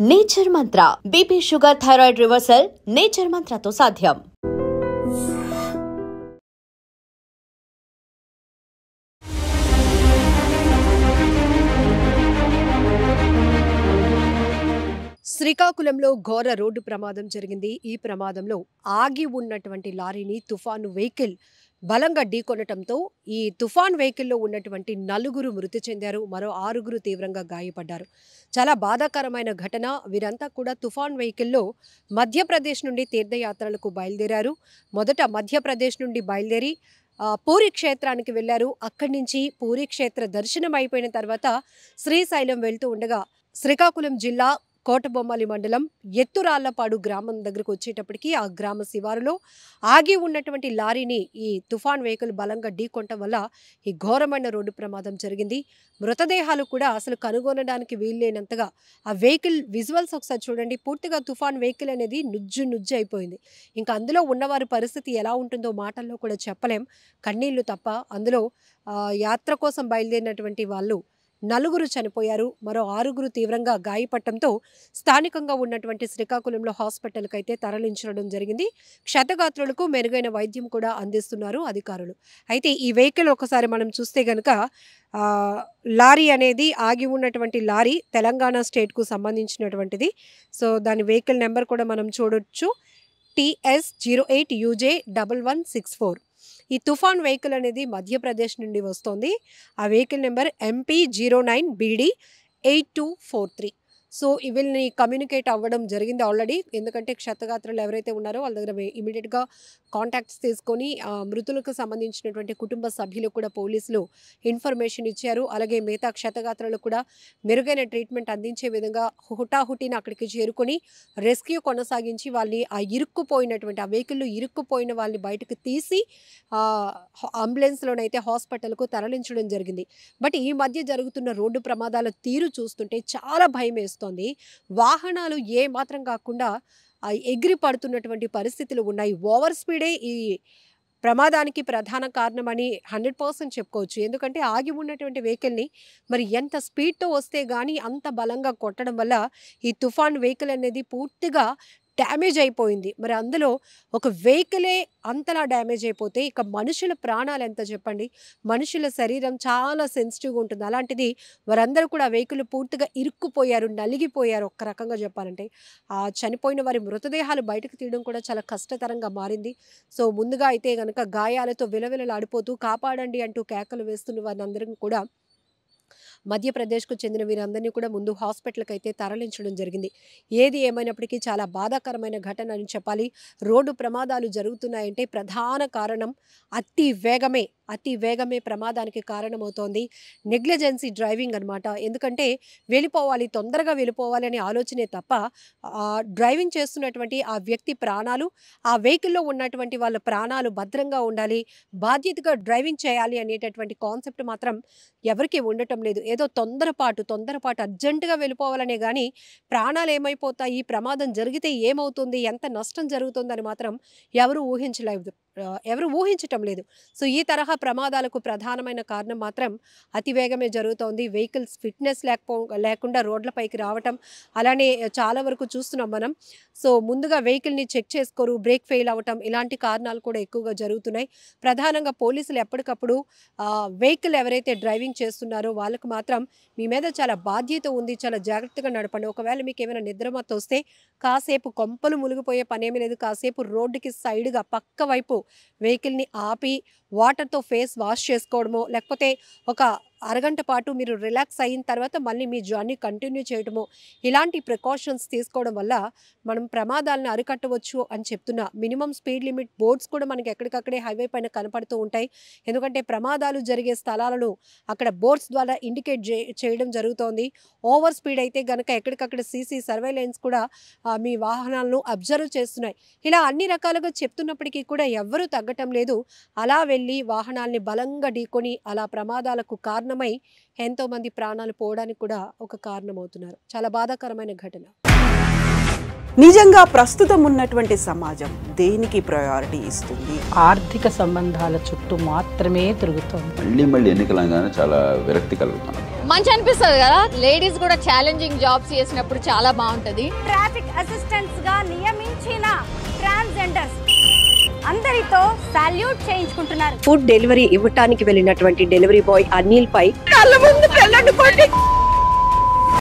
Nature mantra BP sugar thyroid reversal nature మంత్రతో సాధ్యం. శ్రీకాకుళంలో ఘోర రోడ్డు ప్రమాదం జరిగింది. ఈ ప్రమాదంలో ఆగి ఉన్నటువంటి లారీని తుఫాను వెహికల్ బలంగా ఢీకొనటంతో ఈ తుఫాన్ వెహికల్లో ఉన్నటువంటి 4 మృతి చెందారు. మరో 6 తీవ్రంగా గాయపడ్డారు. చాలా బాధాకరమైన ఘటన. వీరంతా కూడా తుఫాన్ వెహికల్లో మధ్యప్రదేశ్ నుండి తీర్థయాత్రలకు బయలుదేరారు. మొదట మధ్యప్రదేశ్ నుండి బయలుదేరి పూరి క్షేత్రానికి వెళ్ళారు. అక్కడి నుంచి పూరి క్షేత్ర దర్శనం అయిపోయిన తర్వాత శ్రీశైలం వెళ్తూ ఉండగా శ్రీకాకుళం జిల్లా కోటబొమ్మాలి మండలం ఎత్తురాళ్లపాడు గ్రామం దగ్గరకు వచ్చేటప్పటికి ఆ గ్రామ శివారులో ఆగి ఉన్నటువంటి లారీని ఈ తుఫాన్ వెహికల్ బలంగా ఢీకొనటం వల్ల ఈ ఘోరమైన రోడ్డు ప్రమాదం జరిగింది. మృతదేహాలు కూడా అసలు కనుగొనడానికి వీల్లేనంతగా ఆ వెహికల్ విజువల్స్ ఒకసారి చూడండి. పూర్తిగా తుఫాన్ వెహికల్ అనేది నుజ్జు అయిపోయింది. ఇంకా అందులో ఉన్నవారి పరిస్థితి ఎలా ఉంటుందో మాటల్లో కూడా చెప్పలేం. కన్నీళ్లు తప్ప. అందులో యాత్ర కోసం బయలుదేరినటువంటి వాళ్ళు 4 చనిపోయారు. మరో 6 తీవ్రంగా గాయపడటంతో స్థానికంగా ఉన్నటువంటి శ్రీకాకుళంలో హాస్పిటల్కి అయితే తరలించడం జరిగింది. క్షతగాత్రులకు మెరుగైన వైద్యం కూడా అందిస్తున్నారు అధికారులు. అయితే ఈ వెహికల్ ఒకసారి మనం చూస్తే గనక లారీ అనేది ఆగి ఉన్నటువంటి లారీ తెలంగాణ స్టేట్కు సంబంధించినటువంటిది. సో దాని వెహికల్ నెంబర్ కూడా మనం చూడొచ్చు. TS08UJ1164. ఈ తుఫాన్ వెహికల్ అనేది మధ్యప్రదేశ్ నుండి వస్తుంది. ఆ వెహికల్ నెంబర్ MP09BD8243. సో వీళ్ళని కమ్యూనికేట్ అవ్వడం జరిగింది ఆల్రెడీ. ఎందుకంటే క్షతగాత్రులు ఎవరైతే ఉన్నారో వాళ్ళ దగ్గర ఇమీడియట్గా కాంటాక్ట్స్ తీసుకొని మృతులకు సంబంధించినటువంటి కుటుంబ సభ్యులకు కూడా పోలీసులు ఇన్ఫర్మేషన్ ఇచ్చారు. అలాగే మిగతా క్షతగాత్రులకు కూడా మెరుగైన ట్రీట్మెంట్ అందించే విధంగా హుటాహుటిని అక్కడికి చేరుకొని రెస్క్యూ కొనసాగించి వాళ్ళని ఆ ఇరుక్కుపోయినటువంటి ఆ వెహికల్లో ఇరుక్కుపోయిన వాళ్ళని బయటకు తీసి అంబులెన్స్లోనైతే హాస్పిటల్కు తరలించడం జరిగింది. బట్ ఈ మధ్య జరుగుతున్న రోడ్డు ప్రమాదాల తీరు చూస్తుంటే చాలా భయం వేస్తుంది. వాహనాలు ఏ మాత్రం కాకుండా ఎగిరి పడుతున్నటువంటి పరిస్థితులు ఉన్నాయి. ఓవర్ స్పీడే ఈ ప్రమాదానికి ప్రధాన కారణమని 100% చెప్పుకోవచ్చు. ఎందుకంటే ఆగి ఉన్నటువంటి వెహికల్ని మరి ఎంత స్పీడ్తో వస్తే కానీ అంత బలంగా కొట్టడం వల్ల ఈ తుఫాన్ వెహికల్ అనేది పూర్తిగా డ్యామేజ్ అయిపోయింది. మరి అందులో ఒక వెహికలే అంతలా డ్యామేజ్ అయిపోతే ఇక మనుషుల ప్రాణాలు ఎంత చెప్పండి. మనుషుల శరీరం చాలా సెన్సిటివ్గా ఉంటుంది. అలాంటిది వారందరూ కూడా వెహికల్ పూర్తిగా ఇరుక్కుపోయారు, నలిగిపోయారు. ఒక్క రకంగా చెప్పాలంటే ఆ చనిపోయిన వారి మృతదేహాలు బయటకు తీయడం కూడా చాలా కష్టతరంగా మారింది. సో ముందుగా అయితే కనుక గాయాలతో విలవిలలాడిపోతూ కాపాడండి అంటూ కేకలు వేస్తున్న వారందరం కూడా మధ్యప్రదేశ్కు చెందిన వీరందరినీ కూడా ముందు హాస్పిటల్కి అయితే తరలించడం జరిగింది. ఏది ఏమైనప్పటికీ చాలా బాధాకరమైన ఘటన అని చెప్పాలి. రోడ్డు ప్రమాదాలు జరుగుతున్నాయంటే ప్రధాన కారణం అతి వేగమే ప్రమాదానికి కారణమవుతోంది. నెగ్లిజెన్సీ డ్రైవింగ్ అనమాట. ఎందుకంటే తొందరగా వెళ్ళిపోవాలి అనే ఆలోచనే తప్ప డ్రైవింగ్ చేస్తున్నటువంటి ఆ వ్యక్తి ప్రాణాలు, ఆ వెహికల్లో ఉన్నటువంటి వాళ్ళ ప్రాణాలు భద్రంగా ఉండాలి, బాధ్యతగా డ్రైవింగ్ చేయాలి అనేటటువంటి కాన్సెప్ట్ మాత్రం ఎవరికి ఉండటం లేదు. ఏదో తొందరపాటు అర్జెంటుగా వెళ్ళిపోవాలనే కానీ ప్రాణాలు ఏమైపోతాయి, ప్రమాదం జరిగితే ఏమవుతుంది, ఎంత నష్టం జరుగుతుందని మాత్రం ఎవరు ఊహించటం లేదు. సో ఈ తరహా ప్రమాదాలకు ప్రధానమైన కారణం మాత్రం అతి వేగమే జరుగుతోంది. వెహికల్స్ ఫిట్నెస్ లేకుండా రోడ్లపైకి రావటం, అలానే చాలా వరకు చూస్తున్నాం మనం. సో ముందుగా వెహికల్ని చెక్ చేసుకోరు, బ్రేక్ ఫెయిల్ అవ్వటం, ఇలాంటి కారణాలు కూడా ఎక్కువగా జరుగుతున్నాయి. ప్రధానంగా పోలీసులు ఎప్పటికప్పుడు వెహికల్ ఎవరైతే డ్రైవింగ్ చేస్తున్నారో వాళ్ళకు మాత్రం మీ మీద చాలా బాధ్యత ఉంది, చాలా జాగ్రత్తగా నడపండి. ఒకవేళ మీకు ఏమైనా నిద్రమత్తు వస్తే కాసేపు కొంపలు మునిగిపోయే పనేమీ లేదు, కాసేపు రోడ్డుకి సైడ్గా పక్క వైపు వెహికల్ని ఆపి వాటర్తో ఫేస్ వాష్ చేసుకోవడమో, లేకపోతే ఒక అరగంట పాటు మీరు రిలాక్స్ అయిన తర్వాత మళ్ళీ మీ జర్నీ కంటిన్యూ చేయడమో, ఇలాంటి ప్రికాషన్స్ తీసుకోవడం వల్ల మనం ప్రమాదాలను అరికట్టవచ్చు అని చెప్తున్నా. మినిమం స్పీడ్ లిమిట్ బోర్డ్స్ కూడా మనకి ఎక్కడికక్కడే హైవే పైన కనపడుతూ ఉంటాయి. ఎందుకంటే ప్రమాదాలు జరిగే స్థలాలను అక్కడ బోర్డ్స్ ద్వారా ఇండికేట్ చేయడం జరుగుతోంది. ఓవర్ స్పీడ్ అయితే కనుక ఎక్కడికక్కడ సీసీ సర్వేలెన్స్ కూడా మీ వాహనాలను అబ్జర్వ్ చేస్తున్నాయి. ఇలా అన్ని రకాలుగా చెప్తున్నప్పటికీ కూడా ఎవ్వరూ తగ్గటం లేదు. అలా వెళ్ళి వాహనాల్ని బలంగా ఢీకొని అలా ప్రమాదాలకు కారణమై ఎంతోమంది ప్రాణాలు పోవడానికి కూడా ఒక కారణమవుతున్నారు. చాలా బాధాకరమైన ఘటన. నిజంగా ప్రస్తుతం ఉన్నటువంటి సమాజం దేనికి ప్రయారిటీ ఇస్తుంది? ఆర్థిక సంబంధాల చుట్టూ మాత్రమే తిరుగుతోంది. మళ్ళీ ఎన్నికలంగానే చాలా విరక్తి కలుగుతున్నాం. మంచి అనిపిస్తుంది కదా. లేడీస్ కూడా ఛాలెంజింగ్ జాబ్స్ చేసినప్పుడు చాలా బాగుంటది. ట్రాఫిక్ అసిస్టెంట్స్ గా నియమించిన ట్రాన్స్జెండర్స్ అందరితో సాల్యూట్ చేయించుకుంటున్నారు. ఫుడ్ డెలివరీ ఇవ్వటానికి వెళ్ళినటువంటి డెలివరీ బాయ్ అనిల్ పై కళ్ళ ముందు